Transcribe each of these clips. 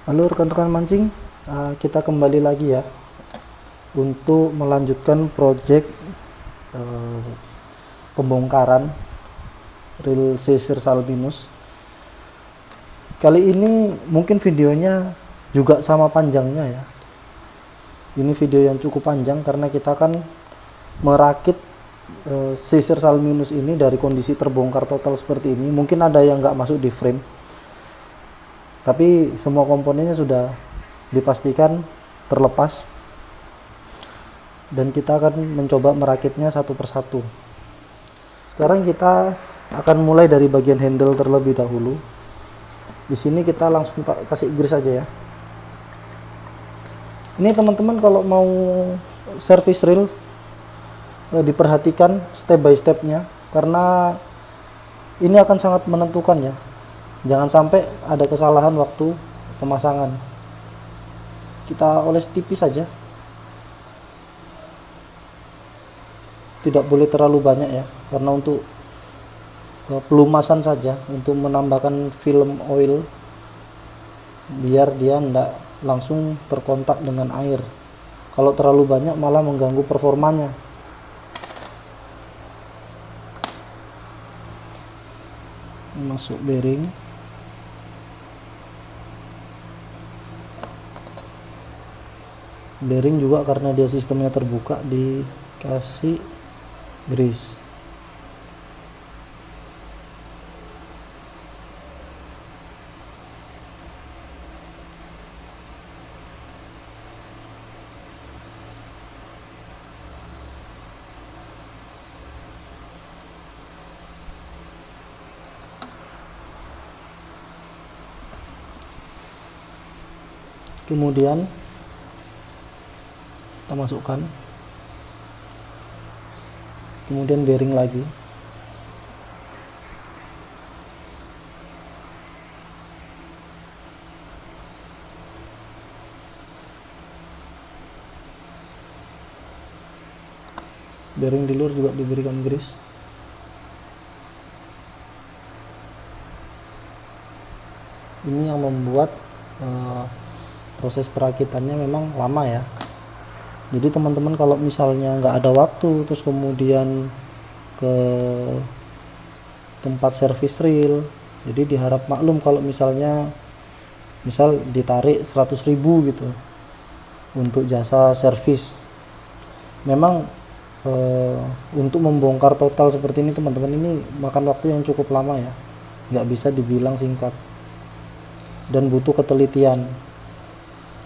Halo rekan-rekan mancing, kita kembali lagi ya untuk melanjutkan project eh, pembongkaran reel sisir Salminus. Kali ini mungkin videonya juga sama panjangnya ya. Ini video yang cukup panjang karena kita kan merakit sisir Salminus ini dari kondisi terbongkar total seperti ini. Mungkin ada yang nggak masuk di frame, tapi semua komponennya sudah dipastikan terlepas dan kita akan mencoba merakitnya satu persatu. Sekarang kita akan mulai dari bagian handle terlebih dahulu. Di sini kita langsung kasih grease aja ya. Ini teman-teman kalau mau service reel diperhatikan step by stepnya karena ini akan sangat menentukan ya. Jangan sampai ada kesalahan waktu pemasangan. Kita oles tipis saja, tidak boleh terlalu banyak ya, karena untuk pelumasan saja, untuk menambahkan film oil biar dia tidak langsung terkontak dengan air. Kalau terlalu banyak malah mengganggu performanya. Masuk bearing, juga karena dia sistemnya terbuka dikasih grease. Kemudian kita masukkan, kemudian bearing lagi, bearing di luar juga diberikan grease. Ini yang membuat proses perakitannya memang lama ya. Jadi teman-teman kalau misalnya nggak ada waktu terus kemudian ke tempat servis reel, jadi diharap maklum kalau misal ditarik 100.000 gitu untuk jasa servis. Memang untuk membongkar total seperti ini teman-teman, ini makan waktu yang cukup lama ya, nggak bisa dibilang singkat dan butuh ketelitian,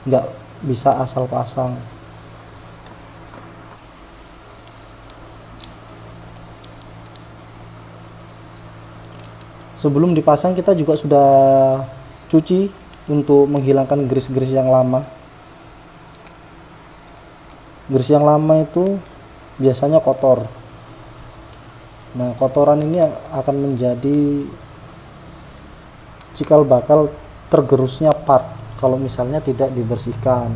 nggak bisa asal pasang. Sebelum dipasang kita juga sudah cuci untuk menghilangkan grease-grease yang lama. Grease yang lama itu biasanya kotor. Nah, kotoran ini akan menjadi cikal bakal tergerusnya part kalau misalnya tidak dibersihkan.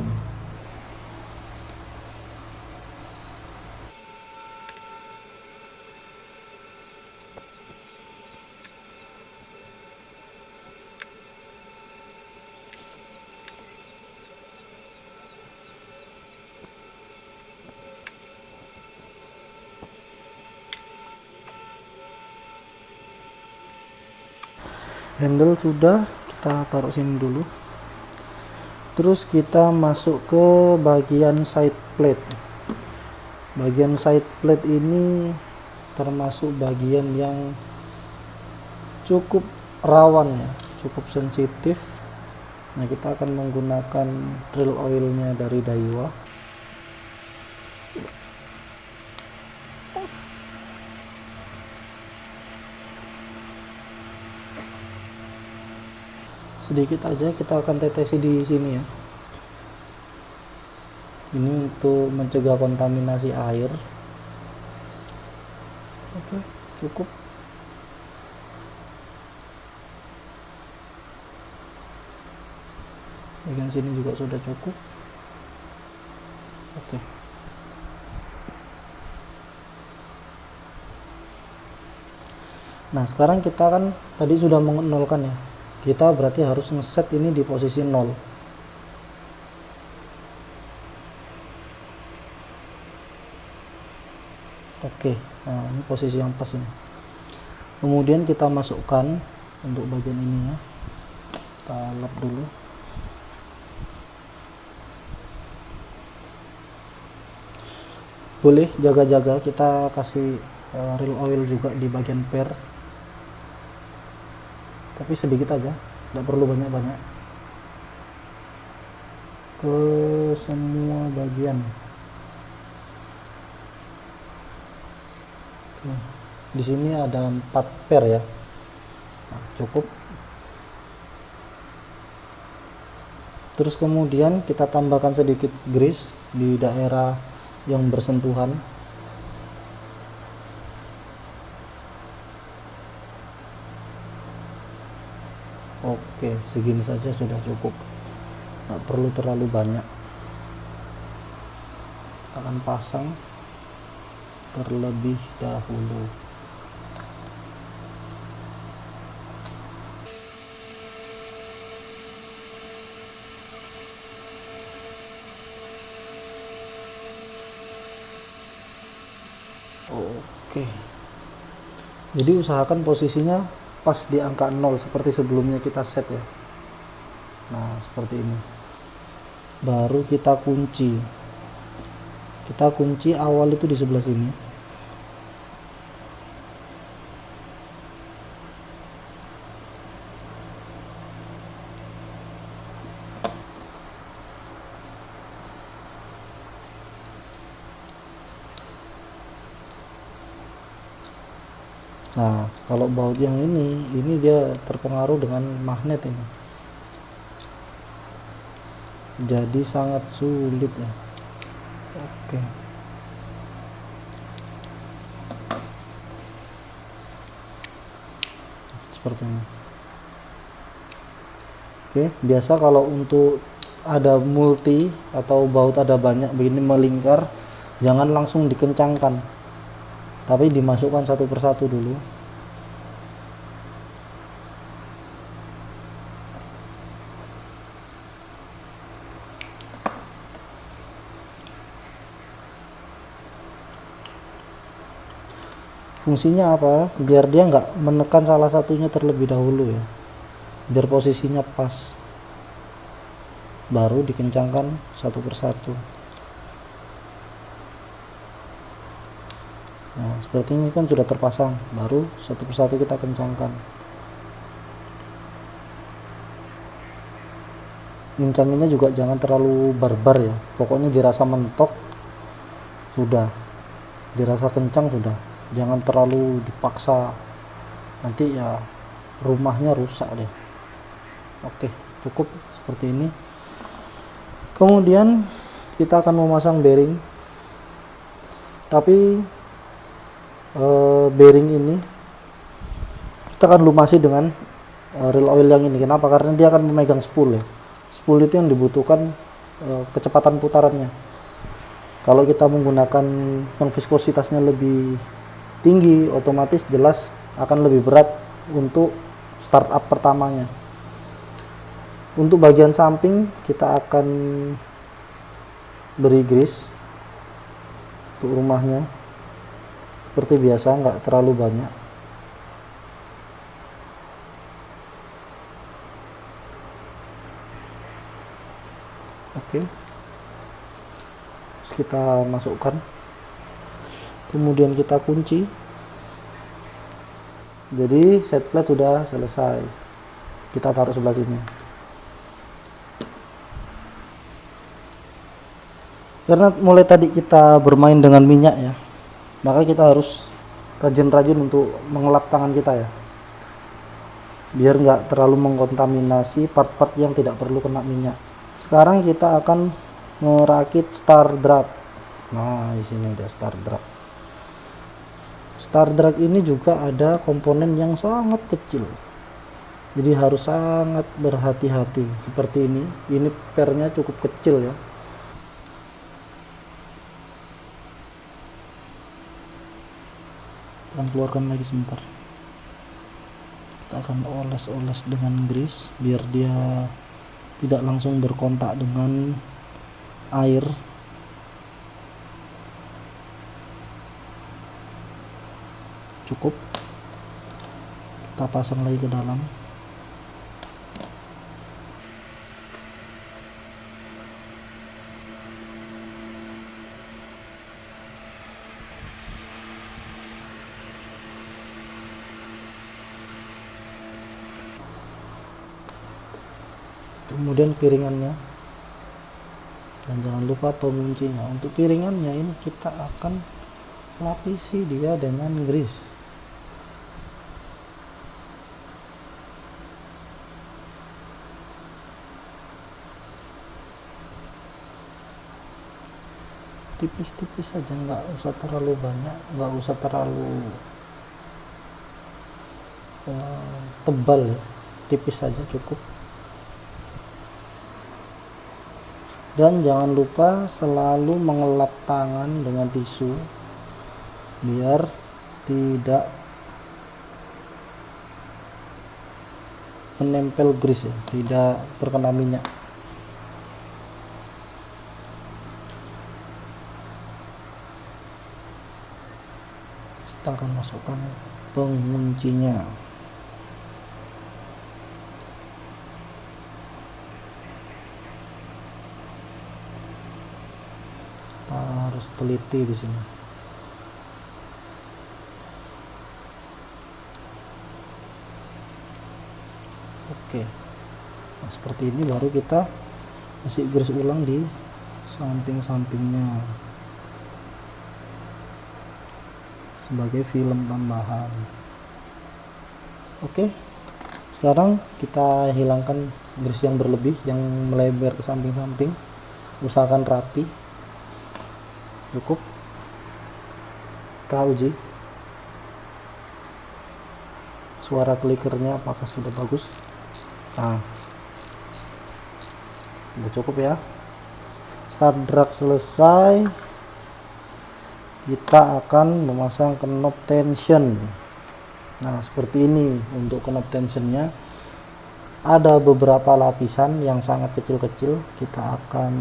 Handle sudah, kita taruh sini dulu. Terus kita masuk ke bagian side plate. Bagian side plate ini termasuk bagian yang cukup rawan ya, cukup sensitif. Nah, kita akan menggunakan reel oilnya dari Daiwa. Sedikit aja kita akan tetesi di sini ya. Ini untuk mencegah kontaminasi air. Oke, cukup. Bagian sini juga sudah cukup. Oke. Nah, sekarang kita kan tadi sudah menolkan ya. Kita berarti harus ngeset ini di posisi 0. Oke, nah ini posisi yang pas ini. Kemudian kita masukkan untuk bagian ini ya, kita lap dulu. Boleh jaga-jaga, kita kasih real oil juga di bagian per, tapi sedikit aja, tidak perlu banyak-banyak, ke semua bagian. Oke. Di sini ada 4 per ya, nah, cukup. Terus kemudian kita tambahkan sedikit grease di daerah yang bersentuhan. Oke, segini saja sudah cukup, nggak perlu terlalu banyak. Kita akan pasang terlebih dahulu. Oke, jadi usahakan posisinya pas di angka 0 seperti sebelumnya kita set ya. Nah seperti ini, baru kita kunci. Kita kunci awal itu di sebelah sini. Nah kalau baut yang ini dia terpengaruh dengan magnet ini, jadi sangat sulit ya. Oke, seperti ini. Oke, biasa kalau untuk ada multi atau baut ada banyak begini melingkar, jangan langsung dikencangkan, tapi dimasukkan satu persatu dulu. Fungsinya apa? Biar dia nggak menekan salah satunya terlebih dahulu ya, biar posisinya pas, baru dikencangkan satu persatu. Nah seperti ini kan sudah terpasang, baru satu persatu kita kencangkan. Ngencanginnya juga jangan terlalu barbar ya, pokoknya dirasa mentok sudah, dirasa kencang sudah, jangan terlalu dipaksa, nanti ya rumahnya rusak deh. Oke, cukup seperti ini. Kemudian kita akan memasang bearing, tapi bearing ini kita akan lumasi dengan real oil yang ini. Kenapa? Karena dia akan memegang spool ya. Spool itu yang dibutuhkan kecepatan putarannya. Kalau kita menggunakan yang viskositasnya lebih tinggi, otomatis jelas akan lebih berat untuk startup pertamanya. Untuk bagian samping kita akan beri grease untuk rumahnya seperti biasa, nggak terlalu banyak. Oke, terus kita masukkan, kemudian kita kunci. Jadi set plate sudah selesai, kita taruh sebelah sini. Karena mulai tadi kita bermain dengan minyak ya, maka kita harus rajin-rajin untuk mengelap tangan kita ya, biar nggak terlalu mengkontaminasi part-part yang tidak perlu kena minyak. Sekarang kita akan merakit star drag. Nah di sini ada star drag. Star drag ini juga ada komponen yang sangat kecil, jadi harus sangat berhati-hati. Seperti ini pernya cukup kecil ya. Akan keluarkan lagi sebentar. Kita akan oles-oles dengan grease biar dia tidak langsung berkontak dengan air. cukup. Kita pasang lagi ke dalam. Kemudian piringannya, dan jangan lupa penguncinya. Untuk piringannya ini kita akan lapisi dia dengan grease. Tipis-tipis saja, nggak usah terlalu banyak, nggak usah terlalu tebal ya, tipis saja cukup. Dan jangan lupa selalu mengelap tangan dengan tisu biar tidak menempel grease ya, tidak terkena minyak. Kita akan masukkan penguncinya. Kita harus teliti di sini. Oke, nah seperti ini baru kita kasih grease ulang di samping-sampingnya sebagai film tambahan. Oke, sekarang kita hilangkan grease yang berlebih, yang melebar ke samping-samping. Usahakan rapi. Cukup. Kita uji suara klikernya apakah sudah bagus. Nah, udah cukup ya. Start drag selesai, kita akan memasang knob tension. Nah, seperti ini untuk knob tensionnya. Ada beberapa lapisan yang sangat kecil-kecil, kita akan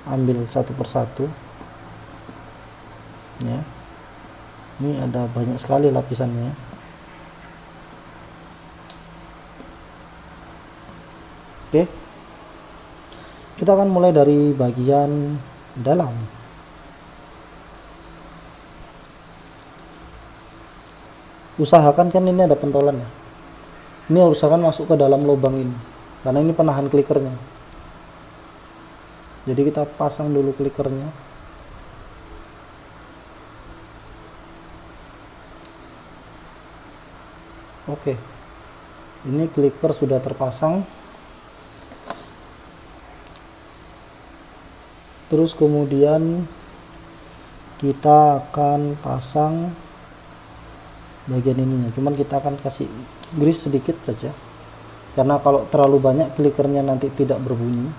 ambil satu persatu ya. Ini ada banyak sekali lapisannya. Oke, kita akan mulai dari bagian dalam. Usahakan kan ini ada pentolan ya, ini usahakan masuk ke dalam lubang ini karena ini penahan klikernya. Jadi kita pasang dulu klikernya. Oke, ini kliker sudah terpasang. Terus kemudian kita akan pasang bagian ininya, cuman kita akan kasih grease sedikit saja karena kalau terlalu banyak klikernya nanti tidak berbunyi.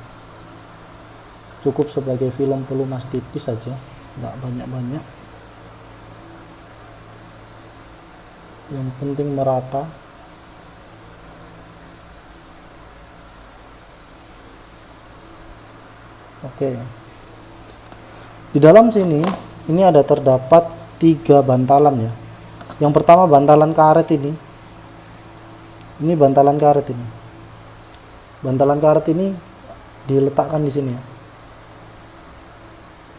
Cukup sebagai film pelumas tipis saja, nggak banyak-banyak. Yang penting merata. Oke, di dalam sini ini ada terdapat 3 bantalan ya. Yang pertama bantalan karet ini bantalan karet ini. Bantalan karet ini diletakkan di sini ya.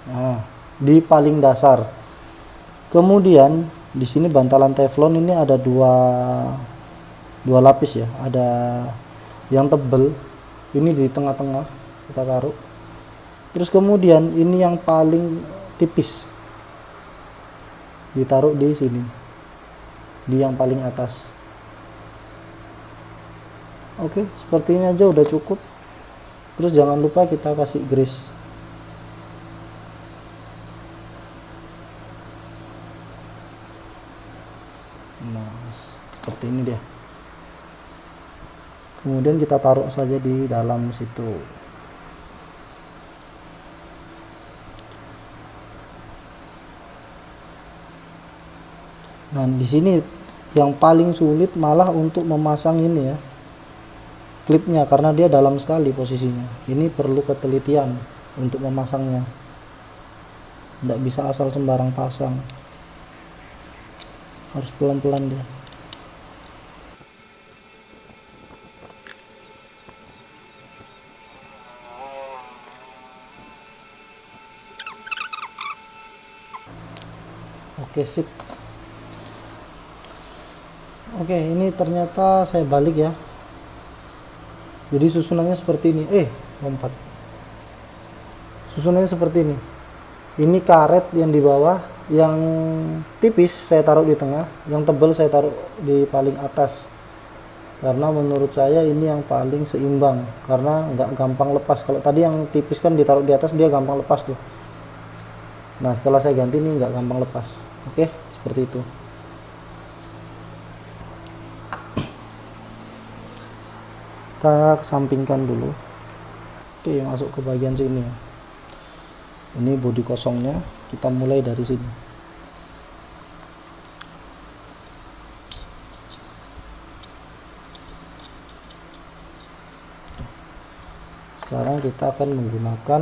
Nah, di paling dasar. Kemudian di sini bantalan teflon ini ada dua lapis ya. Ada yang tebal, ini di tengah-tengah kita taruh. Terus kemudian ini yang paling tipis ditaruh di sini, di yang paling atas. Oke, seperti ini aja udah cukup. Terus jangan lupa kita kasih grease. Nah, seperti ini dia. Kemudian kita taruh saja di dalam situ. Nah, di sini yang paling sulit malah untuk memasang ini ya, klipnya, karena dia dalam sekali posisinya. Ini perlu ketelitian untuk memasangnya. Tidak bisa asal sembarang pasang. harus pelan-pelan dia. Oke, sip. Oke, ini ternyata saya balik ya. Jadi susunannya seperti ini. Lompat. Susunannya seperti ini. Ini karet yang di bawah, yang tipis saya taruh di tengah, yang tebal saya taruh di paling atas. Karena menurut saya ini yang paling seimbang, karena nggak gampang lepas. Kalau tadi yang tipis kan ditaruh di atas, dia gampang lepas tuh. Nah, setelah saya ganti ini nggak gampang lepas. Oke, seperti itu. Kita kesampingkan dulu. Oke, masuk ke bagian sini ya. Ini bodi kosongnya, kita mulai dari sini. Sekarang kita akan menggunakan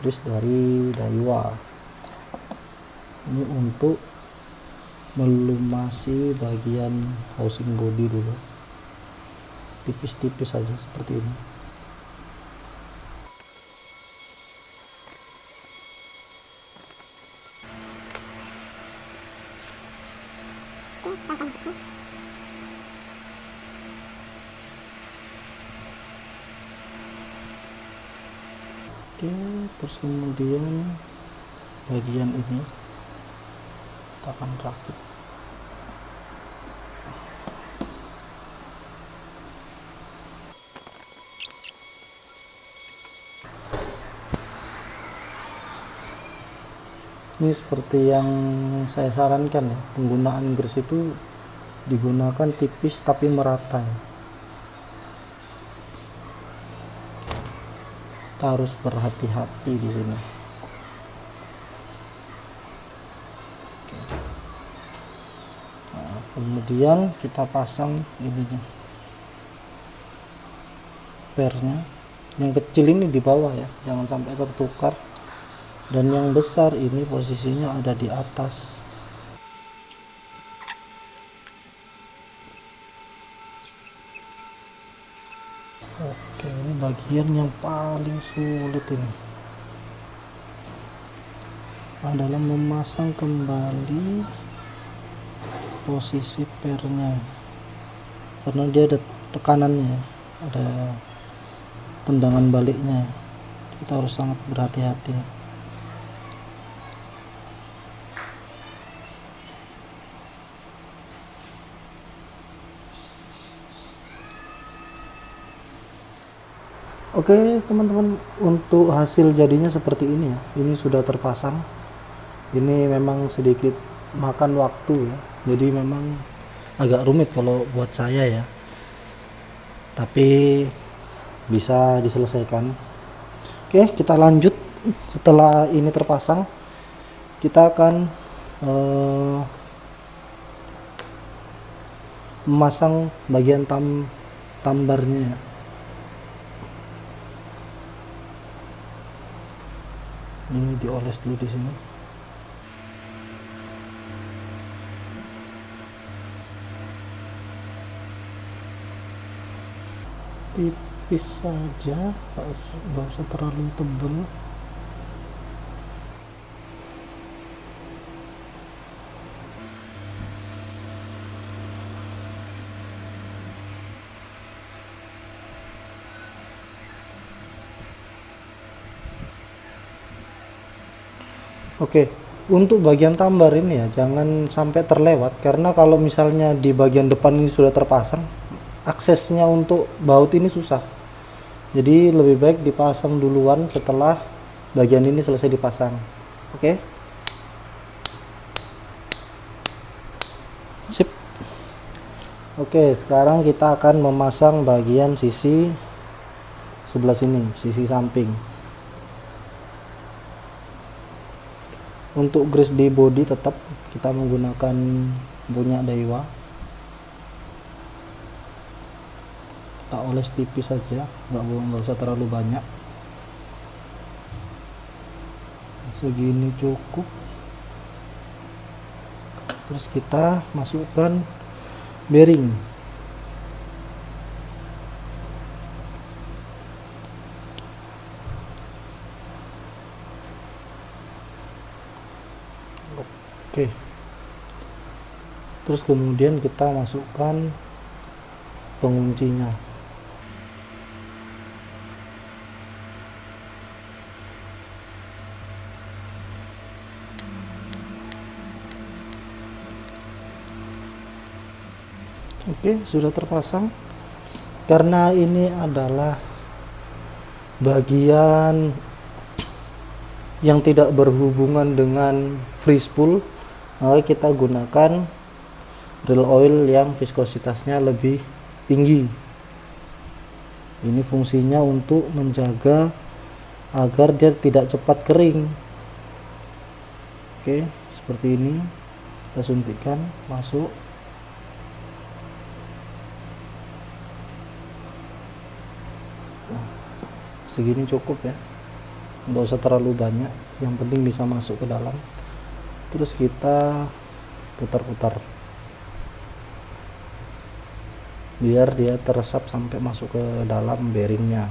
gris dari Daiwa. Ini untuk melumasi bagian housing body dulu. Tipis-tipis saja seperti ini. Oke, terus kemudian bagian ini kita akan rakit. Ini seperti yang saya sarankan ya, penggunaan gres itu digunakan tipis tapi merata ya. Kita harus berhati-hati di sini. Nah, kemudian kita pasang ininya, pernya. Yang kecil ini di bawah ya, jangan sampai tertukar. Dan yang besar ini posisinya ada di atas. Oke, ini bagian yang paling sulit ini adalah memasang kembali posisi pernya, karena dia ada tekanannya, ada tendangan baliknya. Kita harus sangat berhati-hati. Oke teman-teman, untuk hasil jadinya seperti ini ya. Ini sudah terpasang. Ini memang sedikit makan waktu ya. Jadi memang agak rumit kalau buat saya ya. Tapi bisa diselesaikan. Oke, kita lanjut. Setelah ini terpasang, kita akan memasang bagian tambarnya. Ini dioles dulu di sini. Tipis saja, nggak usah terlalu tebal. Oke, untuk bagian tambar ini ya jangan sampai terlewat, karena kalau misalnya di bagian depan ini sudah terpasang, aksesnya untuk baut ini susah. Jadi lebih baik dipasang duluan setelah bagian ini selesai dipasang. Oke. Sip. Oke, sekarang kita akan memasang bagian sisi sebelah sini, sisi samping. Untuk grease di body tetap kita menggunakan punya Daiwa. Kita oles tipis saja, nggak usah terlalu banyak. Segini cukup. Terus kita masukkan bearing. Oke. Terus kemudian kita masukkan penguncinya. Oke, sudah terpasang. Karena ini adalah bagian yang tidak berhubungan dengan free spool, maka kita gunakan reel oil yang viskositasnya lebih tinggi. Ini fungsinya untuk menjaga agar dia tidak cepat kering. Oke, seperti ini. Kita suntikkan masuk. Segini cukup ya, nggak usah terlalu banyak, yang penting bisa masuk ke dalam. Terus kita putar-putar biar dia teresap sampai masuk ke dalam bearingnya.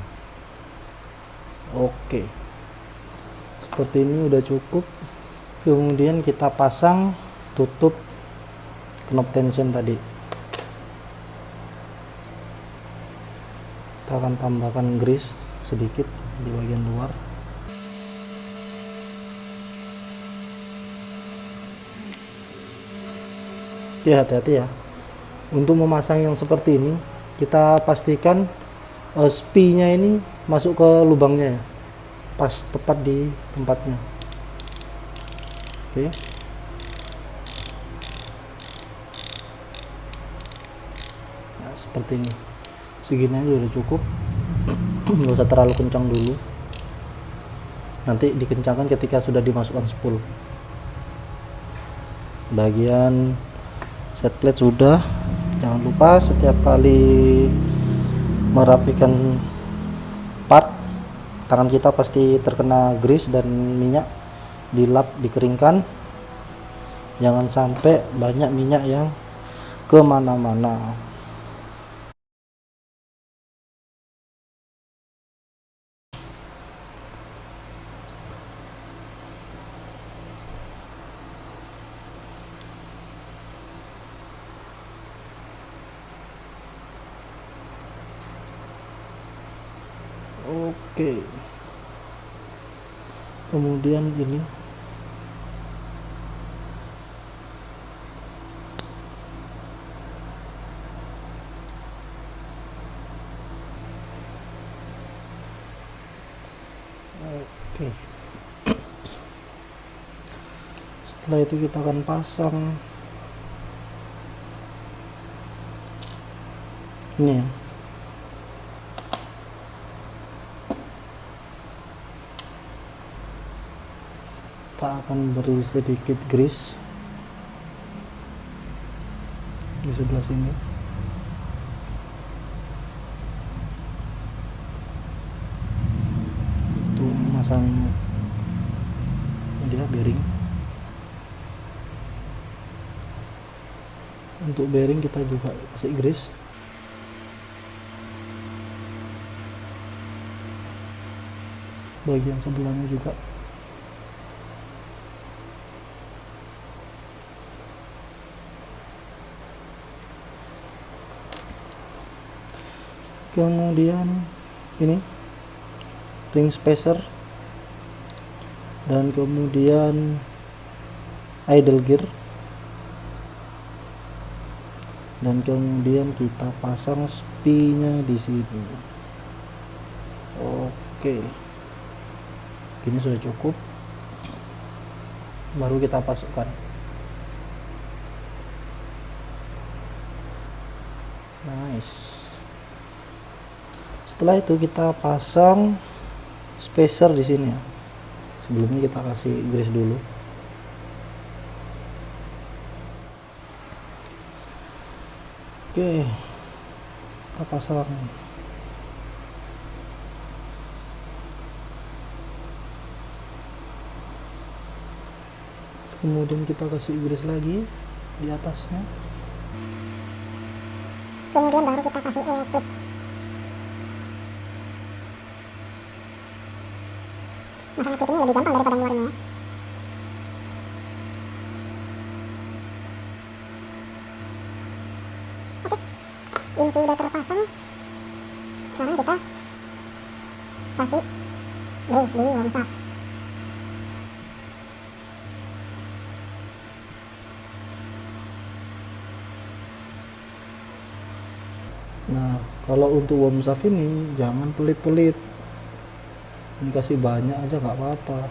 Oke, seperti ini udah cukup. Kemudian kita pasang tutup knob tension tadi. Kita akan tambahkan grease sedikit di bagian luar. Oke, hati-hati ya. Untuk memasang yang seperti ini, kita pastikan spee-nya ini masuk ke lubangnya ya, pas tepat di tempatnya. Oke. Nah, seperti ini. Segini aja udah cukup. Nggak usah terlalu kencang dulu, nanti dikencangkan ketika sudah dimasukkan spool. Bagian set plate sudah. Jangan lupa setiap kali merapikan part, tangan kita pasti terkena grease dan minyak. Dilap, dikeringkan, jangan sampai banyak minyak yang kemana-mana. Oke, kemudian ini oke. Setelah itu kita akan pasang ini ya. Kita akan beri sedikit grease di sebelah sini. Untuk memasang dia bearing. Untuk bearing kita juga kasih grease. Bagian sebelahnya juga. Kemudian ini ring spacer, dan kemudian idle gear, dan kemudian kita pasang spee-nya di sini. Oke, ini sudah cukup. Baru kita pasukkan. Nice. Setelah itu kita pasang spacer di sini ya. Sebelumnya kita kasih grease dulu. Oke, kita pasang. Kemudian kita kasih grease lagi. di atasnya. Kemudian baru kita kasih clip. Masang clip ini lebih gampang daripada ngeluarinnya. Oke, ini sudah terpasang. Sekarang kita kasih brace di worm shaft. Nah, kalau untuk worm shaft ini jangan pelit-pelit, ini kasih banyak aja nggak apa-apa,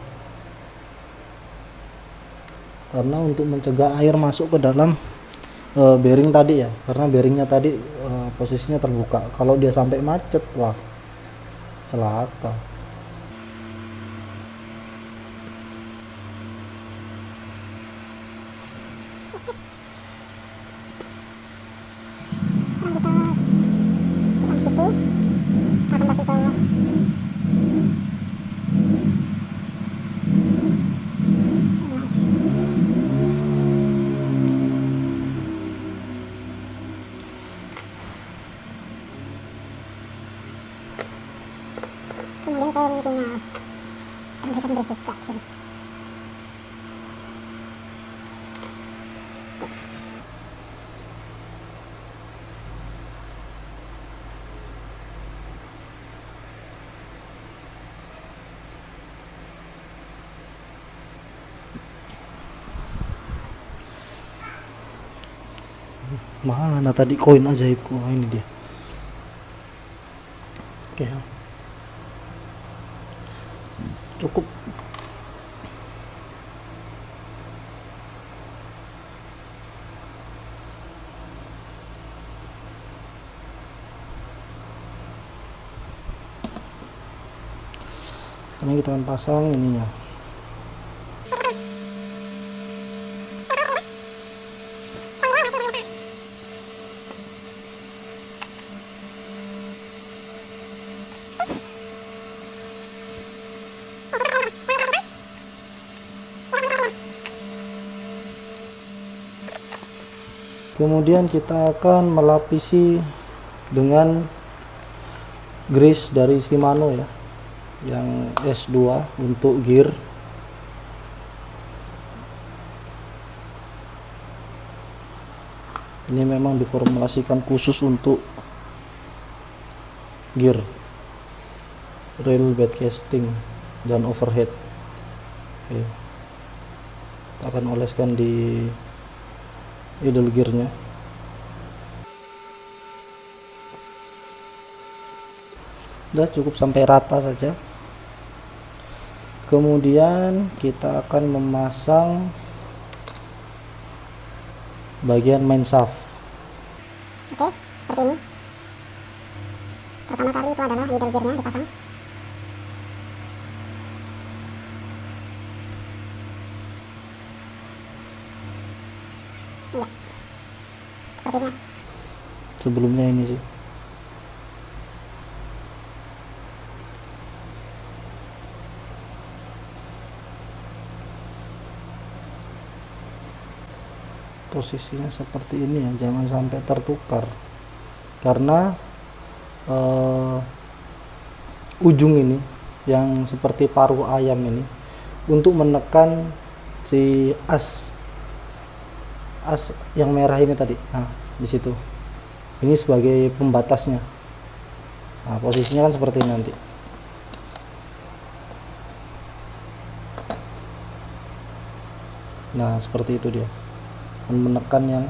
karena untuk mencegah air masuk ke dalam bearing tadi ya, karena bearingnya tadi posisinya terbuka. Kalau dia sampai macet, wah celaka. Sekarang kita simpan situ, akan kasih ke kemudian ke kuncinya dan berikan brace juga di sini. Mana tadi koin ajaibku? Nah, ini dia. Oke, cukup. Sekarang kita akan pasang ininya. Kemudian kita akan melapisi dengan grease dari Shimano ya, yang S2 untuk gear. Ini memang diformulasikan khusus untuk gear, rail bed casting dan overhead. Oke. Kita akan oleskan di idle gearnya. Udah cukup sampai rata saja. Kemudian kita akan memasang bagian main shaft. Oke, seperti ini. Pertama kali itu adalah idle gearnya dipasang. Iya, sepertinya. Sebelumnya ini sih. Posisinya seperti ini ya, jangan sampai tertukar, karena ujung ini yang seperti paruh ayam ini untuk menekan si as yang merah ini tadi. Nah, di situ ini sebagai pembatasnya. Nah, posisinya kan seperti ini nanti. Nah, seperti itu dia, menekan yang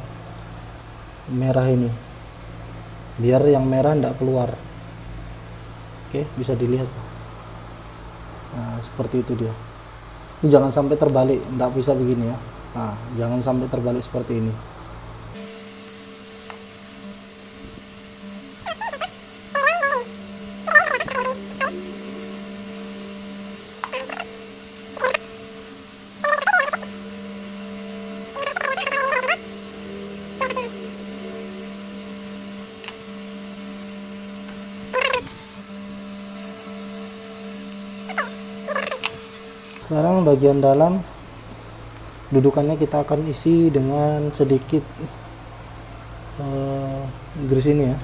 merah ini biar yang merah tidak keluar. Oke, bisa dilihat. Nah, seperti itu dia. Ini jangan sampai terbalik, tidak bisa begini ya. Nah, jangan sampai terbalik seperti ini. Sekarang bagian dalam dudukannya kita akan isi dengan sedikit grease ini ya,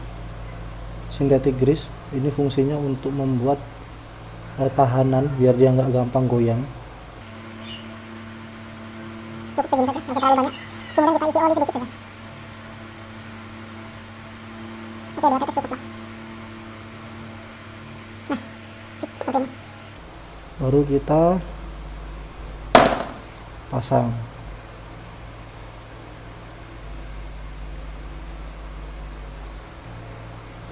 synthetic grease. Ini fungsinya untuk membuat tahanan biar dia nggak gampang goyang. Cukup segini saja, nggak usah terlalu banyak. Kemudian kita isi oli sedikit saja. Oke, 2 tetes cukup lah. Nah, seperti ini. Baru kita pasang.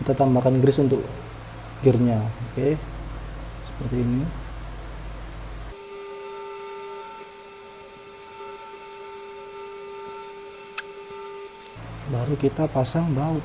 Kita tambahkan grease untuk gearnya. Oke, seperti ini. Baru kita pasang baut.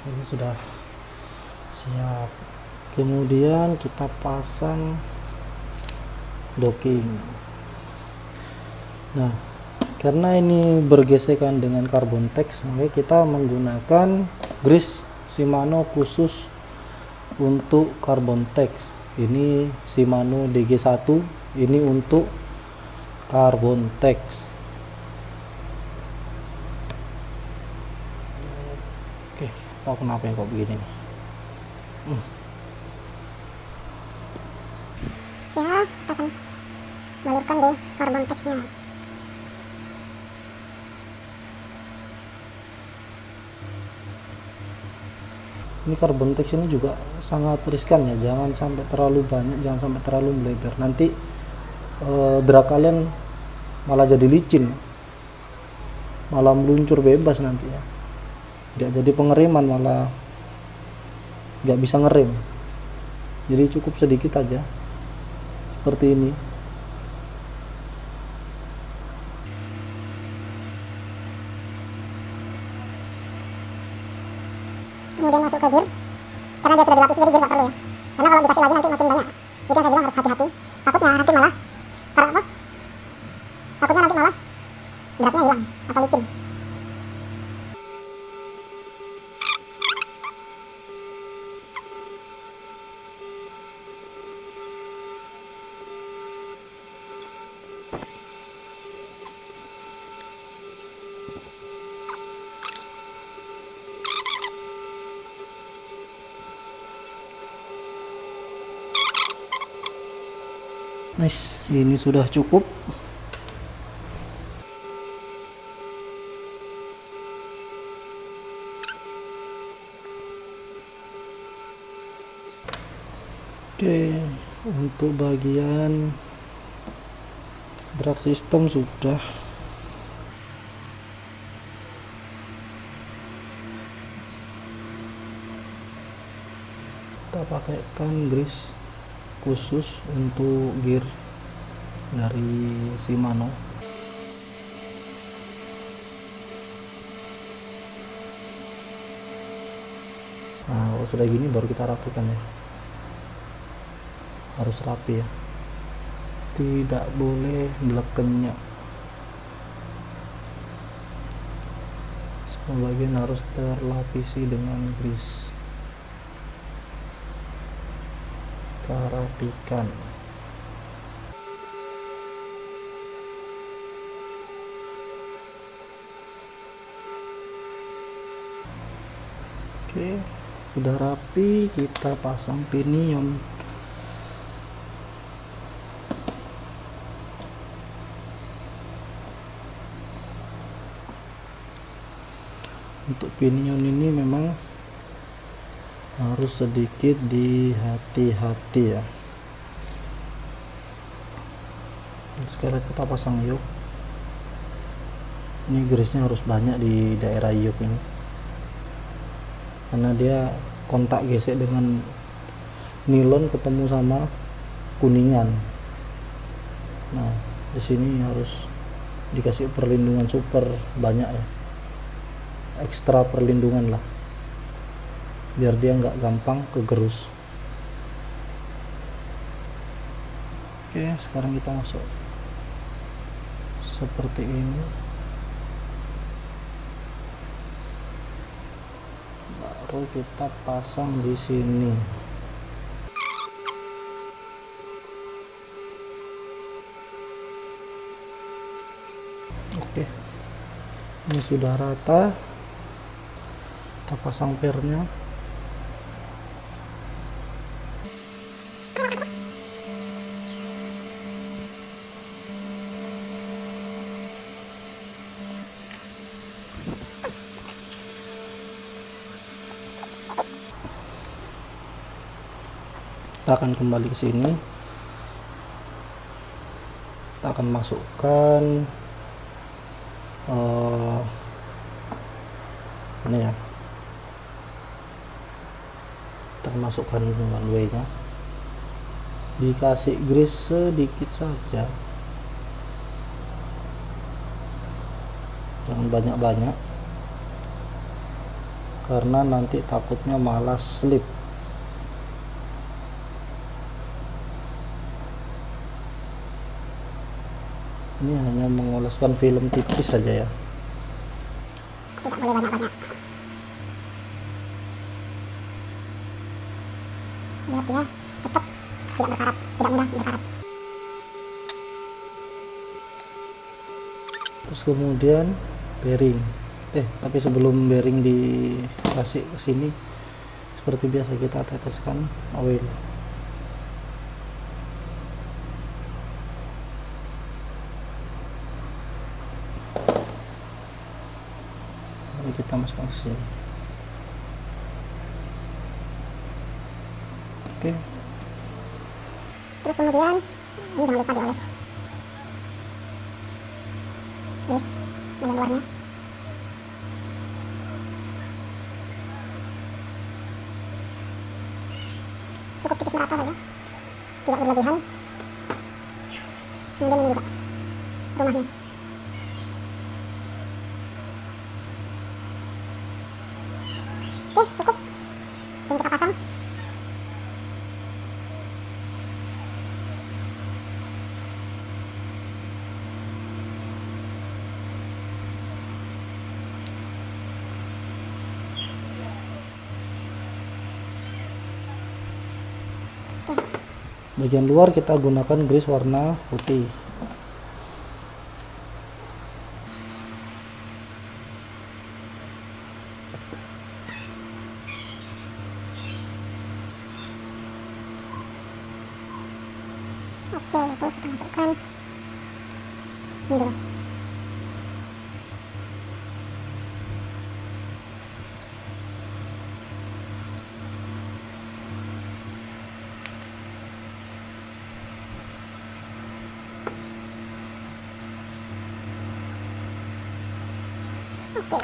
Ini sudah siap. Kemudian kita pasang docking. Nah, karena ini bergesekan dengan carbon tex, maka kita menggunakan grease Shimano khusus untuk carbon tex. Ini Shimano DG1, ini untuk carbon tex. Tahu kenapa ya kok begini nih. Ya, kita akan balurkan di carbon texnya. Ini carbon tex ini juga sangat riskan ya, jangan sampai terlalu banyak, jangan sampai terlalu melebar. Nanti drag kalian malah jadi licin, malah meluncur bebas nanti ya. Nggak jadi pengereman, malah nggak bisa ngerem. Jadi cukup sedikit aja seperti ini. Kemudian masuk ke gear, karena dia sudah dilapisi jadi gear nggak perlu ya, karena kalau dikasih lagi nanti makin banyak. Itu yang saya bilang harus hati-hati, takutnya nanti malah karena apa, takutnya nanti malah dragnya hilang atau licin. Nice, ini sudah cukup. Oke, untuk bagian drag system sudah. Kita pakaikan grease khusus untuk gear dari Shimano. Nah, kalau sudah gini baru kita rapikan ya. Harus rapi ya. Tidak boleh blekennya. Semua bagian harus terlapisi dengan grease. Kita rapikan. Oke, sudah rapi, kita pasang pinion. Untuk pinion ini memang harus sedikit dihati-hati ya. Sekarang kita pasang yoke. Ini grease-nya harus banyak di daerah yoke ini, karena dia kontak gesek dengan nilon ketemu sama kuningan. Nah, di sini harus dikasih perlindungan super banyak ya, ekstra perlindungan lah, biar dia nggak gampang kegerus. Oke, sekarang kita masuk seperti ini, baru kita pasang di sini. Oke, ini sudah rata, kita pasang pernya. Kita akan kembali ke sini, kita akan masukkan ini ya, kita akan masukkan one way nya, dikasih grease sedikit saja, jangan banyak-banyak karena nanti takutnya malah slip. Ini hanya mengoleskan film tipis saja ya. Tidak boleh banyak-banyak. Biar dia tetap tidak berkarat, tidak mudah berkarat. Terus kemudian bearing. Tapi sebelum bearing dikasih ke sini, seperti biasa kita teteskan oil. Ini kita masukkan ke sini. Oke. Terus kemudian ini jangan lupa dioles. Oles bagian luarnya. Cukup tipis merata saja, tidak berlebihan. Kemudian ini juga rumahnya. Oke, cukup. Ini kita pasang. Bagian luar kita gunakan grease warna putih. Oke, terus kita masukkan ini dulu. Oke.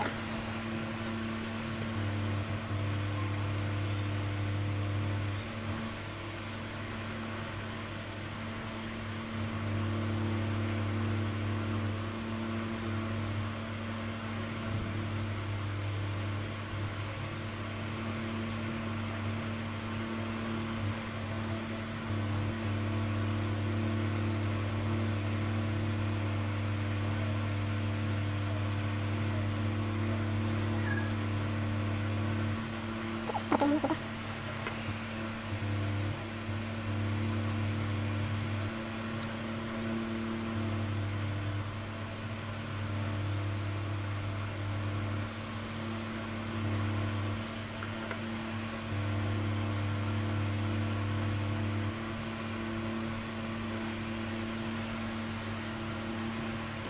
Seperti ini sudah.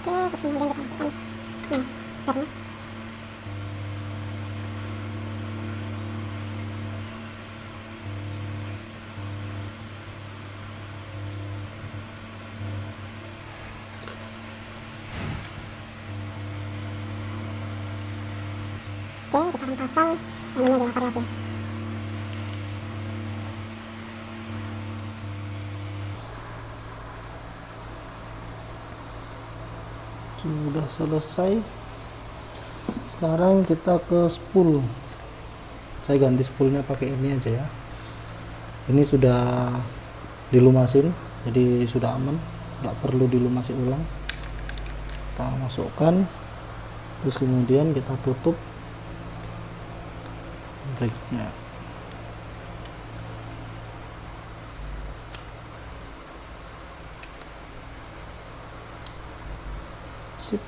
Oke, terus kemudian kita masukkan pernya. Oke, kita akan pasang ininya dengan variasi. sudah selesai. Sekarang kita ke spool. Saya ganti spoolnya pakai ini aja ya. Ini sudah dilumasin, jadi sudah aman, nggak perlu dilumasi ulang. Kita masukkan, terus kemudian kita tutup brake-nya. Sip.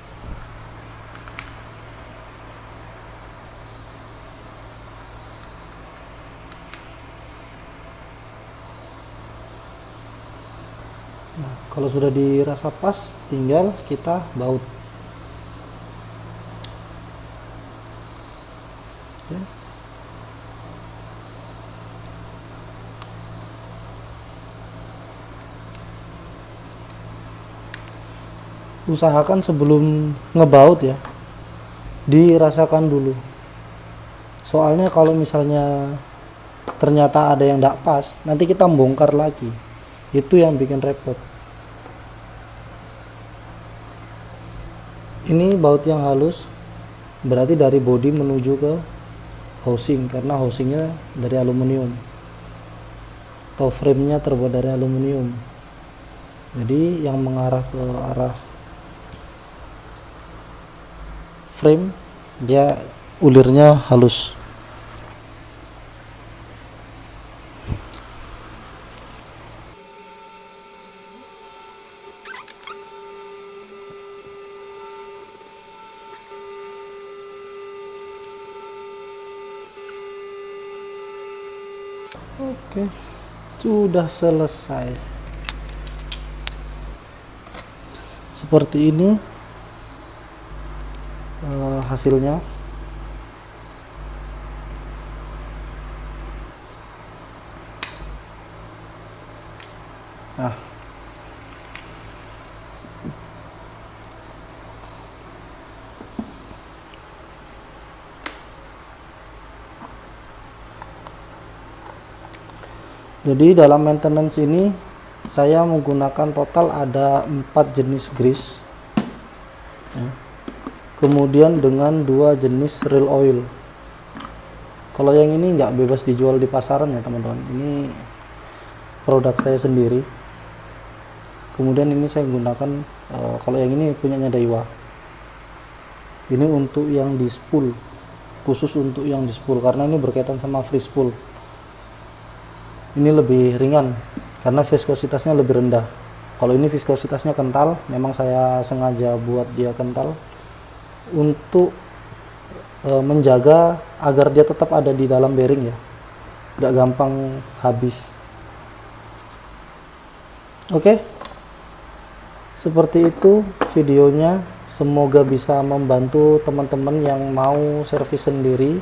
Nah, kalau sudah dirasa pas, tinggal kita baut. Oke. Usahakan sebelum ngebaut ya, dirasakan dulu. Soalnya kalau misalnya ternyata ada yang tidak pas, nanti kita bongkar lagi. Itu yang bikin repot. Ini baut yang halus, berarti dari bodi menuju ke housing, karena housingnya dari aluminium atau frame-nya terbuat dari aluminium. Jadi yang mengarah ke arah frame, dia ulirnya halus. Oke, sudah selesai. Seperti ini hasilnya. Nah, jadi dalam maintenance ini saya menggunakan total ada 4 jenis grease, kemudian dengan 2 jenis reel oil. Kalau yang ini nggak bebas dijual di pasaran ya teman-teman, ini produk saya sendiri. Kemudian ini saya gunakan kalau yang ini punyanya Daiwa, ini untuk yang di spool, khusus untuk yang di spool, karena ini berkaitan sama free spool. Ini lebih ringan karena viskositasnya lebih rendah. Kalau ini viskositasnya kental, memang saya sengaja buat dia kental untuk menjaga agar dia tetap ada di dalam bearing ya, nggak gampang habis. Oke, seperti itu videonya. Semoga bisa membantu teman-teman yang mau servis sendiri,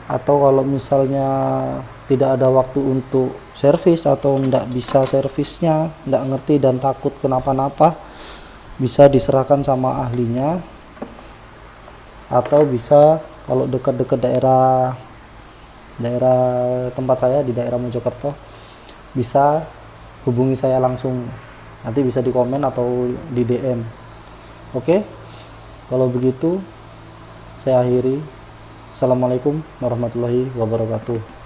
atau kalau misalnya tidak ada waktu untuk servis atau tidak bisa servisnya, tidak ngerti dan takut kenapa-napa, bisa diserahkan sama ahlinya. Atau bisa kalau dekat-dekat daerah tempat saya di daerah Mojokerto, bisa hubungi saya langsung, nanti bisa di komen atau di DM. Oke, kalau begitu saya akhiri. Assalamualaikum warahmatullahi wabarakatuh.